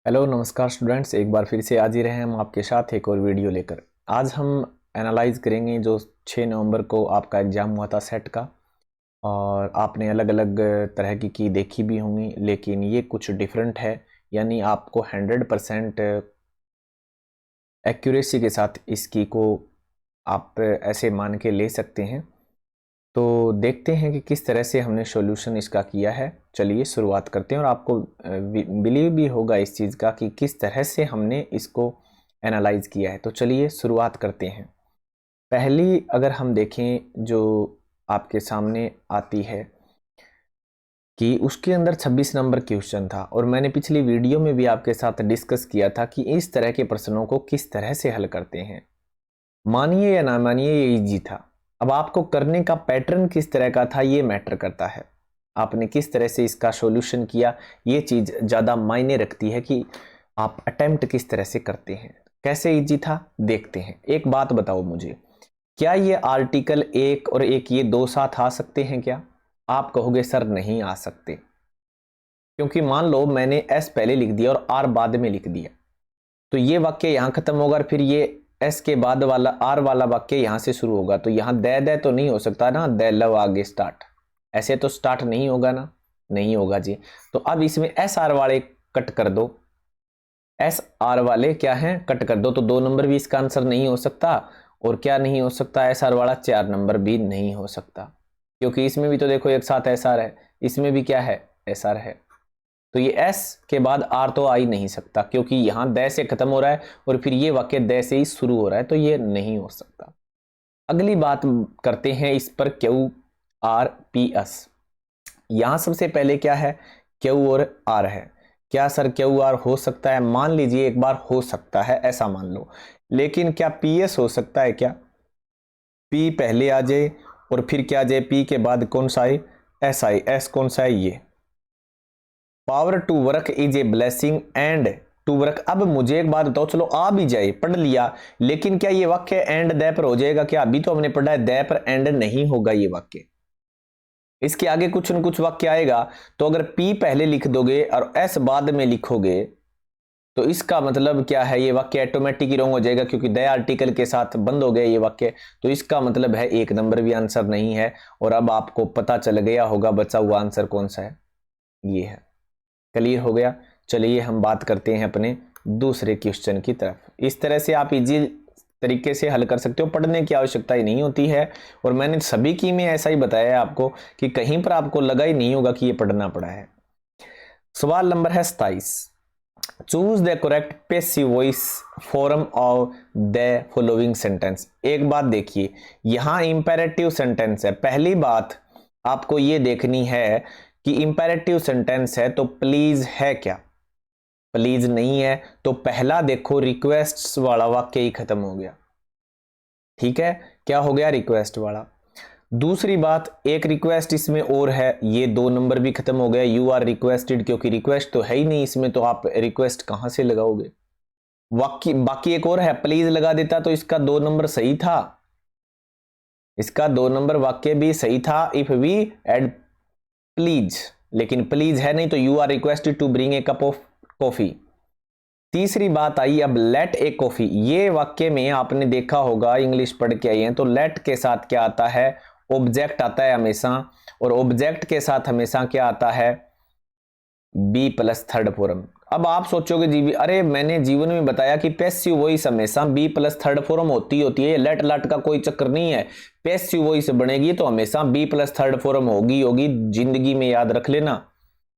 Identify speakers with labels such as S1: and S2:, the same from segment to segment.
S1: Hello नमस्कार students, एक बार फिर से आज ही रहे हम आपके साथ एक और वीडियो लेकर। आज हम एनालाइज करेंगे जो 6 नवंबर को आपका एग्ज़ाम हुआ था सेट का। और आपने अलग अलग तरह की देखी भी होंगी, लेकिन ये कुछ डिफरेंट है। यानी आपको 100% एक्यूरेसी के साथ इसकी को आप ऐसे मान के ले सकते हैं। तो देखते हैं कि किस तरह से हमने सॉल्यूशन इसका किया है। चलिए शुरुआत करते हैं और आपको बिलीव भी होगा इस चीज़ का कि किस तरह से हमने इसको एनालाइज किया है। तो चलिए शुरुआत करते हैं। पहली अगर हम देखें जो आपके सामने आती है कि उसके अंदर 26 नंबर क्वेश्चन था, और मैंने पिछली वीडियो में भी आपके साथ डिस्कस किया था कि इस तरह के प्रश्नों को किस तरह से हल करते हैं। मानिए या ना मानिए ये इजी था। अब आपको करने का पैटर्न किस तरह का था ये मैटर करता है। आपने किस तरह से इसका सॉल्यूशन किया ये चीज़ ज़्यादा मायने रखती है कि आप अटेम्प्ट किस तरह से करते हैं। कैसे इजी था देखते हैं। एक बात बताओ मुझे, क्या ये आर्टिकल एक और एक ये दो साथ आ सकते हैं क्या? आप कहोगे सर नहीं आ सकते, क्योंकि मान लो मैंने एस पहले लिख दिया और आर बाद में लिख दिया, तो ये वाक्य यहां खत्म होगा और फिर ये एस के बाद वाला आर वाला वाक्य यहां से शुरू होगा। तो यहां दे तो नहीं हो सकता ना, दे लव आगे स्टार्ट, ऐसे तो स्टार्ट नहीं होगा ना, नहीं होगा जी। तो अब इसमें एस आर वाले कट कर दो, एस आर वाले क्या हैं कट कर दो, तो 2 नंबर भी इसका आंसर नहीं हो सकता। और क्या नहीं हो सकता, एस आर वाला 4 नंबर भी नहीं हो सकता, क्योंकि इसमें भी तो देखो एक साथ एस आर है, इसमें भी क्या है एस आर है। तो ये एस के बाद आर तो आ ही नहीं सकता, क्योंकि यहां द से खत्म हो रहा है और फिर ये वाक्य द से ही शुरू हो रहा है, तो ये नहीं हो सकता। अगली बात करते हैं इस पर क्यू आर पी एस। यहां सबसे पहले क्या है, क्यू और आर है। क्या सर क्यू आर हो सकता है? मान लीजिए एक बार हो सकता है, ऐसा मान लो, लेकिन क्या पी एस हो सकता है? क्या पी पहले आ जाए और फिर क्या आ जाए, पी के बाद कौन सा है, एस आई, एस कौन सा है ये। Power to work is a blessing and to work. अब मुझे एक बात बताओ, चलो आ भी जाए, पढ़ लिया, लेकिन क्या ये वाक्य एंड द पर हो जाएगा? क्या अभी तो हमने पढ़ा है द पर एंड नहीं होगा ये वाक्य, इसके आगे कुछ न कुछ वाक्य आएगा। तो अगर पी पहले लिख दोगे और एस बाद में लिखोगे तो इसका मतलब क्या है, ये वाक्य ऑटोमेटिक ही रॉन्ग हो जाएगा, क्योंकि द आर्टिकल के साथ बंद हो गया ये वाक्य। तो इसका मतलब है 1 नंबर भी आंसर नहीं है। और अब आपको पता चल गया होगा बचा हुआ आंसर कौन सा है, ये है। क्लियर हो गया। चलिए हम बात करते हैं अपने दूसरे क्वेश्चन की तरफ। इस तरह से आप इजी तरीके से हल कर सकते हो, पढ़ने की आवश्यकता ही नहीं होती है। और मैंने सभी की में ऐसा ही बताया है आपको कि कहीं पर आपको लगा ही नहीं होगा कि ये पढ़ना पड़ा है। सवाल नंबर है 27। Choose the correct passive voice form of the following sentence. एक बात देखिए, यहां इंपेरेटिव सेंटेंस है। पहली बात आपको ये देखनी है कि इंपेरेटिव सेंटेंस है तो प्लीज है क्या? प्लीज नहीं है, तो पहला देखो रिक्वेस्ट वाला वाक्य ही खत्म हो गया। ठीक है, क्या हो गया, रिक्वेस्ट वाला। दूसरी बात, एक रिक्वेस्ट इसमें और है, ये 2 नंबर भी खत्म हो गया। यू आर रिक्वेस्टेड, क्योंकि रिक्वेस्ट तो है ही नहीं इसमें, तो आप रिक्वेस्ट कहां से लगाओगे? बाकी बाकी एक और है, प्लीज लगा देता तो इसका 2 नंबर सही था, इसका 2 नंबर वाक्य भी सही था इफ वी एड प्लीज, लेकिन प्लीज है नहीं, तो you are requested to bring a cup of coffee. तीसरी बात आई अब लेट ए कॉफी। ये वाक्य में आपने देखा होगा, इंग्लिश पढ़ के आई हैं, तो लेट के साथ क्या आता है, ऑब्जेक्ट आता है हमेशा। और ऑब्जेक्ट के साथ हमेशा क्या आता है, बी प्लस थर्ड फॉर्म। अब आप सोचोगे जी अरे मैंने जीवन में बताया कि पैसिव वॉइस हमेशा बी प्लस थर्ड फॉर्म होती है, लेट लट का कोई चक्कर नहीं है। पैसिव वॉइस बनेगी तो हमेशा बी प्लस थर्ड फॉर्म होगी होगी, जिंदगी में याद रख लेना।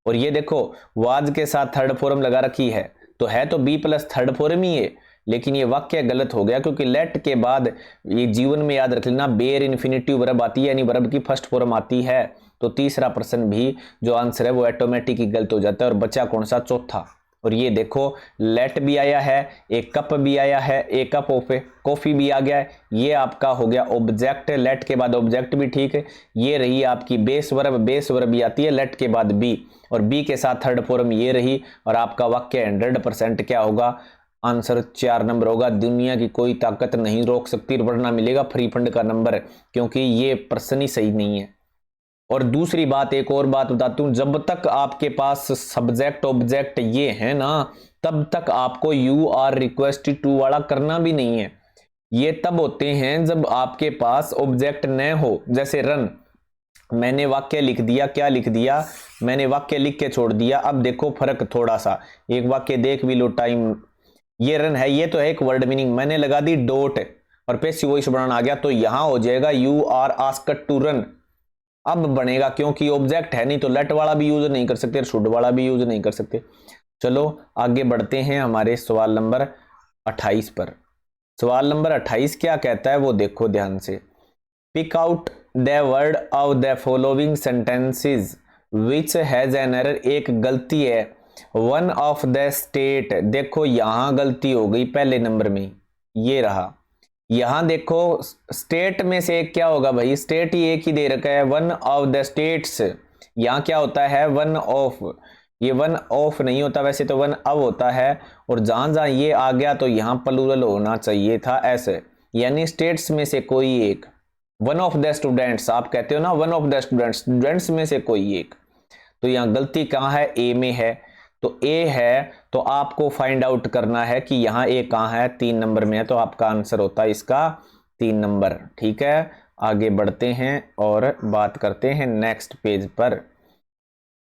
S1: और ये देखो वाज के साथ थर्ड फॉर्म लगा रखी है तो बी प्लस थर्ड फॉर्म ही है, लेकिन ये वाक्य गलत हो गया, क्योंकि लेट के बाद ये जीवन में याद रख लेना बेयर इन्फिनिटिव वर्ब आती है, यानी वर्ब की फर्स्ट फॉर्म आती है। तो तीसरा प्रश्न भी जो आंसर है वो ऑटोमेटिक ही गलत हो जाता है। और बचा कौन सा, चौथा। और ये देखो लेट भी आया है, एक कप भी आया है, एक कप ऑफ कॉफी भी आ गया है, ये आपका हो गया ऑब्जेक्ट। लेट के बाद ऑब्जेक्ट भी ठीक है। ये रही आपकी बेस वर्ब भी आती है लेट के बाद बी, और बी के साथ थर्ड फॉर्म ये रही। और आपका वाक्य 100% क्या होगा, आंसर 4 नंबर होगा। दुनिया की कोई ताकत नहीं रोक सकती, वरना मिलेगा फ्री फंड का नंबर, क्योंकि ये प्रश्न ही सही नहीं है। और दूसरी बात, एक और बात बताता हूं, जब तक आपके पास सब्जेक्ट ऑब्जेक्ट ये है ना, तब तक आपको यू आर रिक्वेस्टेड टू वाला करना भी नहीं है। ये तब होते हैं जब आपके पास ऑब्जेक्ट न हो। जैसे रन, मैंने वाक्य लिख दिया, क्या लिख दिया, मैंने वाक्य लिख के छोड़ दिया। अब देखो फर्क थोड़ा सा, एक वाक्य देख भी लो टाइम। ये रन है, ये तो है एक वर्ड मीनिंग, मैंने लगा दी डॉट और पैसिव वॉइस बनाना आ गया, तो यहां हो जाएगा you are asked to run. अब बनेगा, क्योंकि ऑब्जेक्ट है नहीं तो लेट वाला भी यूज नहीं कर सकते, शुड वाला भी यूज नहीं कर सकते। चलो आगे बढ़ते हैं हमारे सवाल नंबर 28 पर। सवाल नंबर 28 क्या कहता है वो देखो ध्यान से। Pick out the word of the following sentences which has an error, एक गलती है। वन ऑफ द स्टेट, देखो यहां गलती हो गई पहले नंबर में, ये रहा। यहां देखो स्टेट में से एक क्या होगा भाई, स्टेट ही एक ही दे रखा है, वन ऑफ द स्टेट्स। यहां क्या होता है, वन ऑफ, ये वन ऑफ नहीं होता, वैसे तो वन अब होता है। और जहां जहां ये आ गया तो यहां प्लूरल होना चाहिए था ऐसे, यानी स्टेट्स में से कोई एक। वन ऑफ द स्टूडेंट्स, आप कहते हो ना one of the students, students में से कोई एक। तो यहां गलती कहां है, ए में है। तो ए है तो आपको फाइंड आउट करना है कि यहां ए कहां है, 3 नंबर में है, तो आपका आंसर होता है इसका 3 नंबर। ठीक है, आगे बढ़ते हैं और बात करते हैं नेक्स्ट पेज पर।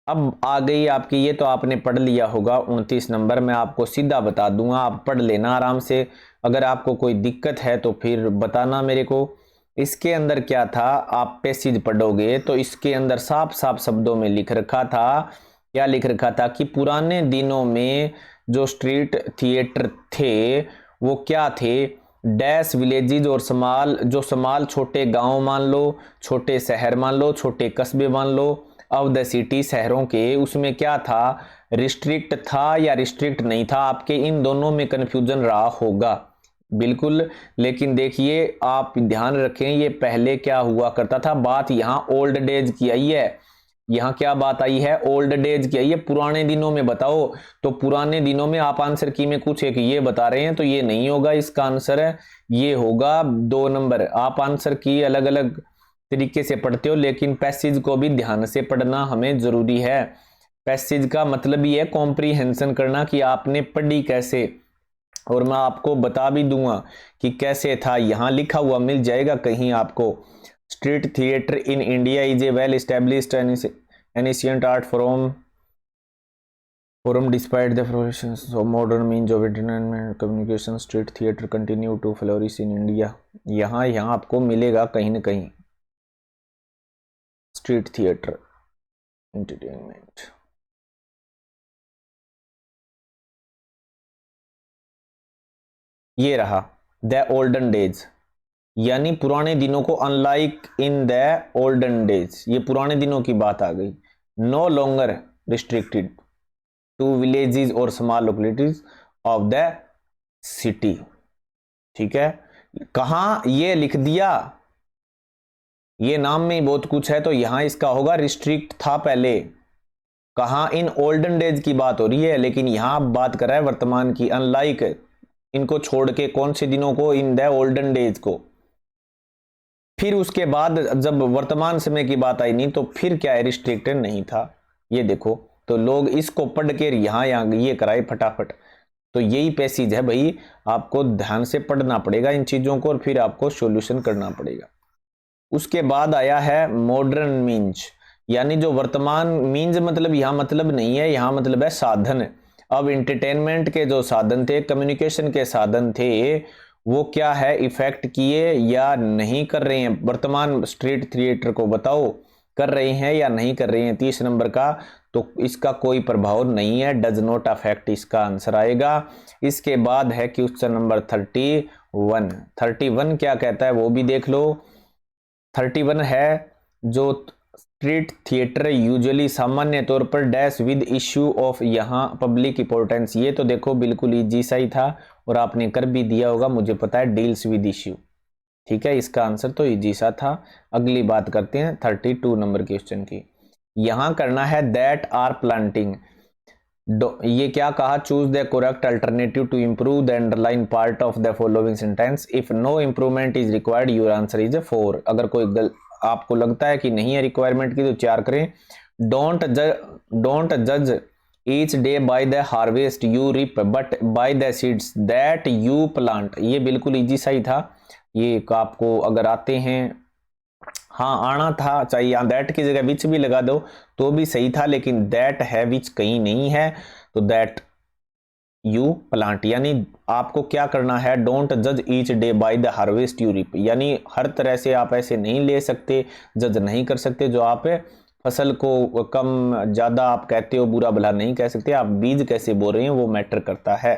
S1: अब आ गई आपकी, ये तो आपने पढ़ लिया होगा 29 नंबर, मैं आपको सीधा बता दूंगा, आप पढ़ लेना आराम से। अगर आपको कोई दिक्कत है तो फिर बताना मेरे को। इसके अंदर क्या था, आप पैसेज पढ़ोगे तो इसके अंदर साफ साफ शब्दों में लिख रखा था, क्या लिख रखा था कि पुराने दिनों में जो स्ट्रीट थिएटर थे वो क्या थे, डैश विलेजेज और स्मॉल, जो स्मॉल छोटे गांव मान लो, छोटे शहर मान लो, छोटे कस्बे मान लो, ऑफ द सिटी शहरों के, उसमें क्या था, रिस्ट्रिक्ट था या रिस्ट्रिक्ट नहीं था, आपके इन दोनों में कंफ्यूजन रहा होगा बिल्कुल। लेकिन देखिए आप ध्यान रखें, ये पहले क्या हुआ करता था, बात यहाँ ओल्ड डेज की आई है। यहाँ क्या बात आई है, ओल्ड डेज की आई है, पुराने दिनों में बताओ। तो पुराने दिनों में आप आंसर की में कुछ एक ये बता रहे हैं तो ये नहीं होगा, इसका आंसर है ये होगा 2 नंबर। आप आंसर की अलग अलग तरीके से पढ़ते हो, लेकिन पैसेज को भी ध्यान से पढ़ना हमें जरूरी है। पैसेज का मतलब ही है कॉम्प्रीहेंशन करना कि आपने पढ़ी कैसे, और मैं आपको बता भी दूंगा कि कैसे था, यहां लिखा हुआ मिल जाएगा कहीं आपको। Street theatre in India is a well established ancient art form despite the flourishes of modern means of entertainment communication, street theatre continue to flourish in India. यहां आपको मिलेगा कहीं ना कहीं स्ट्रीट थिएटर एंटरटेनमेंट। ये रहा द ओल्डन डेज, यानी पुराने दिनों को, unlike in the olden days, ये पुराने दिनों की बात आ गई। No longer restricted to villages और small localities of the city. ठीक है, कहां ये लिख दिया, ये नाम में बहुत कुछ है, तो यहां इसका होगा रिस्ट्रिक्ट था पहले। कहां, इन ओल्डन डेज की बात हो रही है, लेकिन यहां बात कर रहा है वर्तमान की, अनलाइक, इनको छोड़ के, कौन से दिनों को, इन द ओल्डन डेज को। फिर उसके बाद जब वर्तमान समय की बात आई नहीं तो फिर क्या है, रिस्ट्रिक्टेड नहीं था। ये देखो, तो लोग इसको पढ़ के यहां ये कराए फटाफट। तो यही पैसेज है भाई, आपको ध्यान से पढ़ना पड़ेगा इन चीजों को और फिर आपको सॉल्यूशन करना पड़ेगा। उसके बाद आया है मॉडर्न मीन्स, यानी जो वर्तमान, मीन्स मतलब यहां मतलब नहीं है, यहां मतलब है साधन। अब इंटरटेनमेंट के जो साधन थे, कम्युनिकेशन के साधन थे, वो क्या है, इफेक्ट किए या नहीं कर रहे हैं वर्तमान स्ट्रीट थिएटर को, बताओ कर रहे हैं या नहीं कर रहे हैं। 30 नंबर का, तो इसका कोई प्रभाव नहीं है, डज नॉट अफेक्ट इसका आंसर आएगा। इसके बाद है क्वेश्चन नंबर 31 क्या कहता है वो भी देख लो। 31 है, जो स्ट्रीट थिएटर यूजुअली, सामान्य तौर पर डैश विद इश्यू ऑफ, यहाँ पब्लिक इंपॉर्टेंस, ये तो देखो बिल्कुल इजी सा ही था और आपने कर भी दिया होगा मुझे पता है, डील्स विद इश्यू। ठीक है, इसका आंसर तो इजी सा था। अगली बात करते हैं 32 नंबर क्वेश्चन की। यहां करना है दैट आर प्लांटिंग, ये क्या कहा, choose the correct alternative to improve the underline part of the following sentence, if no improvement is required your answer is 4। अगर कोई आपको लगता है कि नहीं है रिक्वायरमेंट की तो 4 करें। डोंट जज each day by the harvest you rib but by the seeds that you plant. ये बिल्कुल इजी सा ही था, ये आपको अगर आते हैं, हाँ आना था, चाहिए यहाँ दैट की जगह विच भी लगा दो तो भी सही था, लेकिन दैट है विच कहीं नहीं है, तो दैट यू प्लांट। यानी आपको क्या करना है, डोंट जज each day by the harvest you rib, यानी हर तरह से आप ऐसे नहीं ले सकते, जज नहीं कर सकते। जो आप फसल को कम ज़्यादा आप कहते हो, बुरा भला नहीं कह सकते, आप बीज कैसे बो रहे हैं वो मैटर करता है,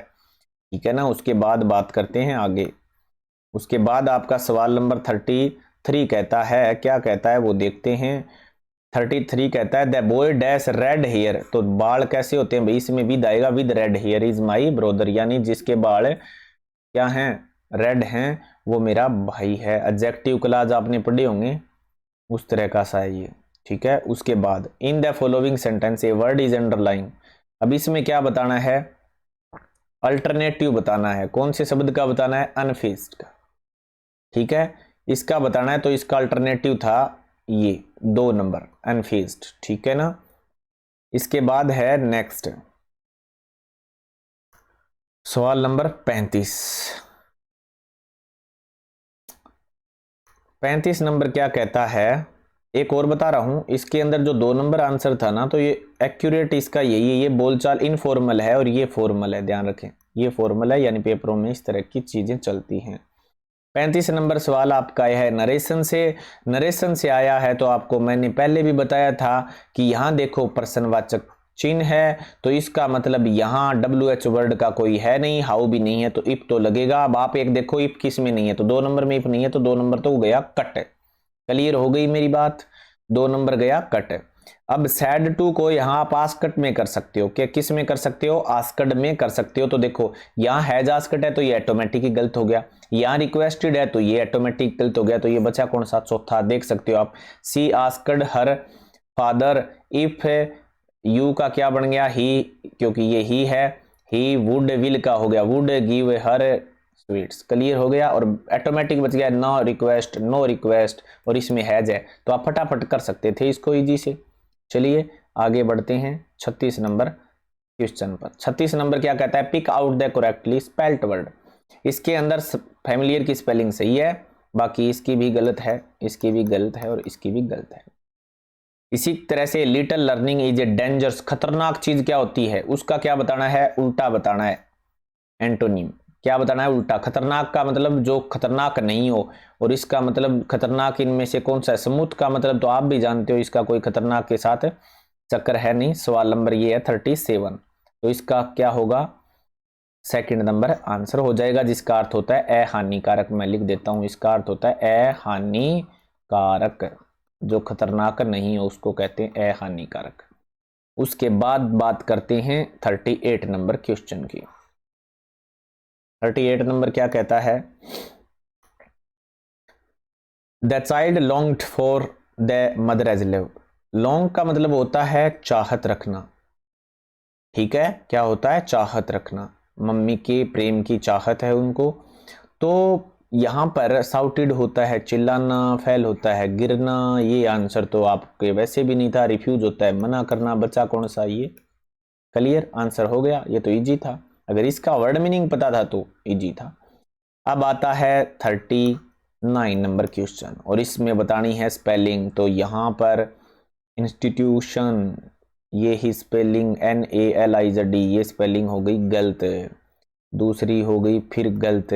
S1: ठीक है ना। उसके बाद बात करते हैं आगे। उसके बाद आपका सवाल नंबर 33 कहता है, क्या कहता है वो देखते हैं। 33 कहता है the boy dash red hair, तो बाल कैसे होते हैं भाई, इसमें विद आएगा, with red hair is my brother, यानी जिसके बाल क्या हैं, रेड हैं, वो मेरा भाई है। एडजेक्टिव क्लॉज आपने पढ़े होंगे, उस तरह का सा है ये, ठीक है। उसके बाद in the following sentence a word is underline, अब इसमें क्या बताना है, अल्टरनेटिव बताना है। कौन से शब्द का बताना है, अनफेस्ड का, ठीक है, इसका बताना है। तो इसका अल्टरनेटिव था ये 2 नंबर अनफेस्ड, ठीक है ना। इसके बाद है नेक्स्ट सवाल नंबर 35 नंबर क्या कहता है, एक और बता रहा हूं, इसके अंदर जो 2 नंबर आंसर था ना, तो ये एक्यूरेट इसका यही है, ये बोलचाल इनफॉर्मल है और ये फॉर्मल है, ध्यान रखें, ये फॉर्मल है, यानी पेपरों में इस तरह की चीजें चलती हैं। 35 नंबर सवाल आपका है नरेशन से, नरेशन से आया है, तो आपको मैंने पहले भी बताया था कि यहां देखो प्रश्नवाचक चिन्ह है, तो इसका मतलब यहां WH वर्ड का कोई है नहीं, हाउ भी नहीं है, तो इफ तो लगेगा। अब आप एक देखो इफ किस में नहीं है, तो 2 नंबर में इफ नहीं है, तो 2 नंबर तो गया कट। क्लियर हो गई मेरी बात, 2 नंबर गया कट। अब सैड टू को यहाँ आप आस्कट में कर सकते हो, क्या किस में कर सकते हो, आस्कट में कर सकते हो। तो देखो यहाँ हैज आस्कट है तो ये ऑटोमेटिक ही गलत हो गया, यहाँ रिक्वेस्टेड है तो ये ऑटोमेटिक गलत हो गया, तो ये बचा कौन सा, चौथा, देख सकते हो आप। She asked her father if you का क्या बन गया, ही, क्योंकि ये ही है, ही वुड विल का हो गया, would give her sweets. Clear हो गया, और ऑटोमेटिक बच गया नो रिक्वेस्ट, नो रिक्वेस्ट, और इसमें हैज है, तो आप फटाफट कर सकते थे इसको इजी से। चलिए आगे बढ़ते हैं 36 नंबर क्वेश्चन पर। 36 नंबर क्या कहता है, pick out the correctly spelled word. इसके अंदर फैमिलियर की स्पेलिंग सही है, बाकी इसकी भी गलत है, इसकी भी गलत है, और इसकी भी गलत है। इसी तरह से little learning is a dangerous, खतरनाक चीज क्या होती है, उसका क्या बताना है, उल्टा बताना है, एंटोनिम क्या बताना है, उल्टा। खतरनाक का मतलब जो खतरनाक नहीं हो, और इसका मतलब खतरनाक इनमें से कौन सा है, स्मूथ का मतलब तो आप भी जानते हो, इसका कोई खतरनाक के साथ चक्कर है नहीं। सवाल नंबर ये है 37, तो इसका क्या होगा, सेकंड नंबर आंसर हो जाएगा, जिसका अर्थ होता है अहानिकारक। मैं लिख देता हूं, इसका अर्थ होता है अहानिकारक, जो खतरनाक नहीं हो उसको कहते हैं अहानिकारक। उसके बाद बात करते हैं 38 नंबर क्वेश्चन की। 38 नंबर क्या कहता है, the child longed for the mother as love. Long का मतलब होता है चाहत रखना, ठीक है, क्या होता है, चाहत रखना, मम्मी के प्रेम की चाहत है उनको। तो यहां पर साउटेड होता है चिल्लाना, फेल होता है गिरना, ये आंसर तो आपके वैसे भी नहीं था, रिफ्यूज होता है मना करना, बचा कौन सा, ये। क्लियर आंसर हो गया, ये तो इजी था, अगर इसका वर्ड मीनिंग पता था तो इजी था। अब आता है 39 नंबर क्वेश्चन, और इसमें बतानी है स्पेलिंग। तो यहां पर इंस्टीट्यूशन, ये ही स्पेलिंग NALIZ, ये स्पेलिंग हो गई गलत, दूसरी हो गई फिर गलत,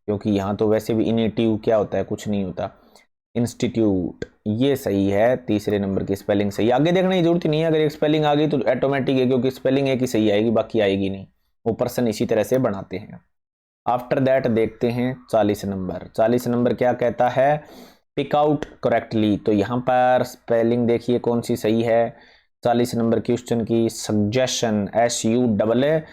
S1: क्योंकि यहाँ तो वैसे भी इनिटिव क्या होता है, कुछ नहीं होता, इंस्टीट्यूट ये सही है, तीसरे नंबर की स्पेलिंग सही। आगे देखने की जरूरत नहीं है, अगर एक स्पेलिंग आ गई तो ऑटोमेटिक है, क्योंकि स्पेलिंग एक ही सही आएगी, बाकी आएगी नहीं, वो पर्सन इसी तरह से बनाते हैं। आफ्टर दैट देखते हैं 40 नंबर। 40 नंबर क्या कहता है, पिक आउट करेक्टली, तो यहाँ पर स्पेलिंग देखिए कौन सी सही है 40 नंबर क्वेश्चन की, सजेशन SUGGES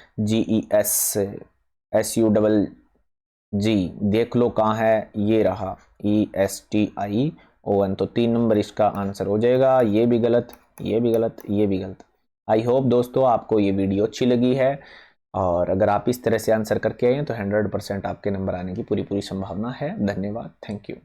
S1: देख लो कहाँ है, ये रहा ESTION, तो 3 नंबर इसका आंसर हो जाएगा। ये भी गलत, ये भी गलत, ये भी गलत। आई होप दोस्तों आपको ये वीडियो अच्छी लगी है, और अगर आप इस तरह से आंसर करके आए हैं तो 100% आपके नंबर आने की पूरी संभावना है। धन्यवाद, थैंक यू।